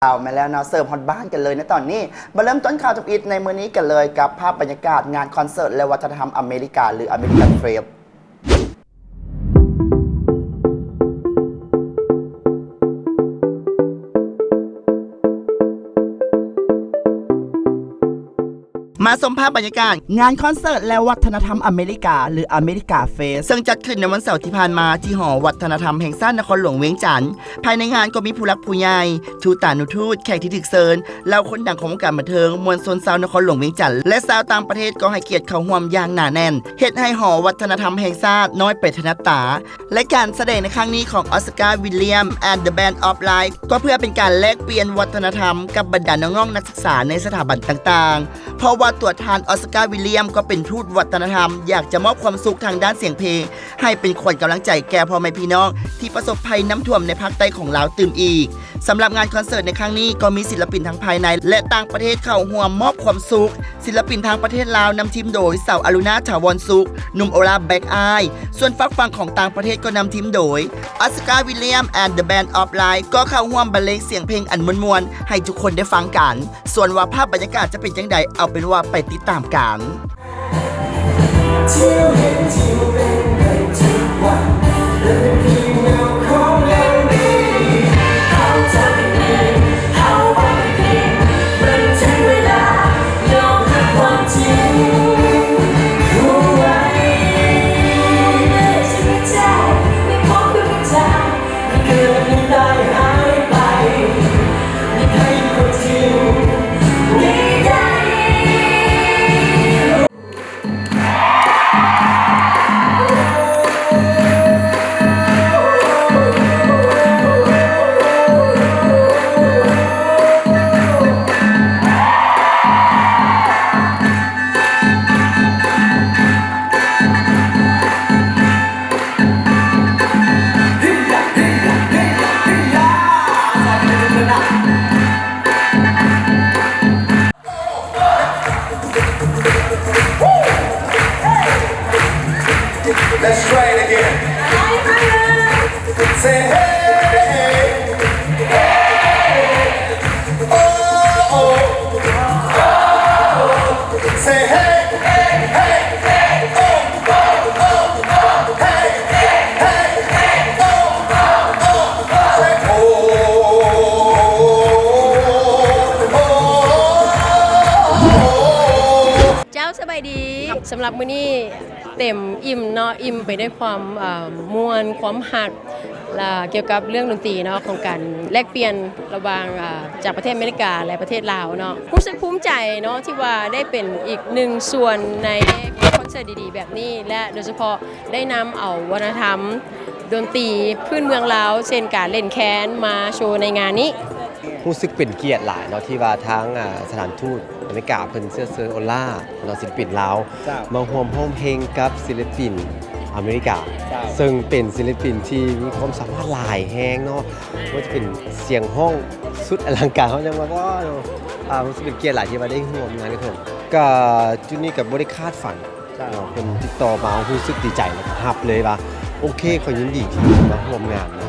เอามาแล้วเนาะเสิร์ฟฮอตบ้านกันเลยนะตอนนี้มาเริ่มต้นข่าวทุกอิดในมื้อนี้กันเลยกับภาพบรรยากาศงานคอนเสิร์ตและวัฒนธรรมอเมริกาหรืออเมริกันเฟสมาชมภาพบรรยากาศงานคอนเสิร์ตและวัฒนธรรมอเมริกาหรืออเมริกาเฟสซึ่งจัดขึ้นในวันเสาร์ที่ผ่านมาที่หอวัฒนธรรมแห่งชาตินครหลวงเวียงจันทร์ภายในงานก็มีผู้รักผู้ใหญ่ทูตานุทูตแขกที่ถึกเชิญเหล่าคนดังของวงการบันเทิงมวลชนชาวนครหลวงเวียงจันทร์และชาวต่างประเทศก็ให้เกียรติเข้าร่วมอย่างหนาแน่นเฮ็ดให้หอวัฒนธรรมแห่งชาติน้อยไปถนัดตาและการแสดงในครั้งนี้ของออสการ์วิลเลียม and the Band of Light ก็เพื่อเป็นการแลกเปลี่ยนวัฒนธรรมกับบรรดาน้องๆนักศึกษาในสถาบันต่างๆเพราะว่าตัวแทนออสการ์วิลเลียมก็เป็นทูตวัฒนธรรมอยากจะมอบความสุขทางด้านเสียงเพลงให้เป็นขวัญกำลังใจแก่พ่อแม่พี่น้องที่ประสบภัยน้ำท่วมในภาคใต้ของลาวตื่มอีกสำหรับงานคอนเสิร์ตในครั้งนี้ก็มีศิลปินทั้งภายในและต่างประเทศเข้าร่วมมอบความสุขศิลปินทางประเทศลาวนำทีมโดยสาวอรุณาถาวรสุขหนุ่มโอลาแบ็กอายส่วนฝั่งของต่างประเทศก็นำทีมโดยออสการ์วิลเลียม and the Band of Light ก็เข้าร่วมบรรเลงเสียงเพลงอันมวลๆให้ทุกคนได้ฟังกันส่วนว่าภาพบรรยากาศจะเป็นจังใดเอาเป็นว่าไปติดตามกันเที่ยวเห็นที่เป็นได้ทุกวันและเป็นเพียงเงาของยังดีเขาจะเป็นเองเขาเป็นเองมันถึงเวลายอมรับความจริงรู้ไว้ในชีวิตใจไม่พบกับใจไม่เกิดไม่ได้หายไปไม่เคยคนจริงไม่ได้ Let's try it again. Say hey, hey, oh, oh, say hey, hey, hey, hey, oh, oh, oh, oh, hey, hey, hey, oh, oh, oh, say oh, oh, oh. เจ้าสบายดีสำหรับมื้อนี้เต็มอิ่มเนาะอิ่มไปด้วยความม่วนความหักเกี่ยวกับเรื่องดนตรีเนาะของการแลกเปลี่ยนระหว่างจากประเทศอเมริกาและประเทศลาวเนาะรู้สึกภูมิใจเนาะที่ว่าได้เป็นอีกหนึ่งส่วนในคอนเสิร์ตดีๆแบบนี้และโดยเฉพาะได้นำเอาวัฒนธรรมดนตรีพื้นเมืองลาวเช่นการเล่นแคนมาโชว์ในงานนี้รู้สึกเป็นเกียรติหลายเนาะที่ว่าทางสถานทูตอเมริกาเพิ่นเสื้อเซอร์โอล่าเนาะศิลปินลาวมาร่วมร้องเพลงกับศิลปินอเมริกาซึ่งเป็นศิลปินที่มีความสามารถหลายแฮงเนาะว่าจะเป็นเสียงห้องสุดอลังการเขาจังว่าก็รู้สึกเป็นเกียรติหลายที่มาได้ร่วมงานกับผมก็จุดนี้ก็บ่ได้คาดฝันเพิ่นติดต่อมารู้สึกดีใจแล้วก็รับเลยว่าโอเคขอยินดีที่มาร่วมงานนะ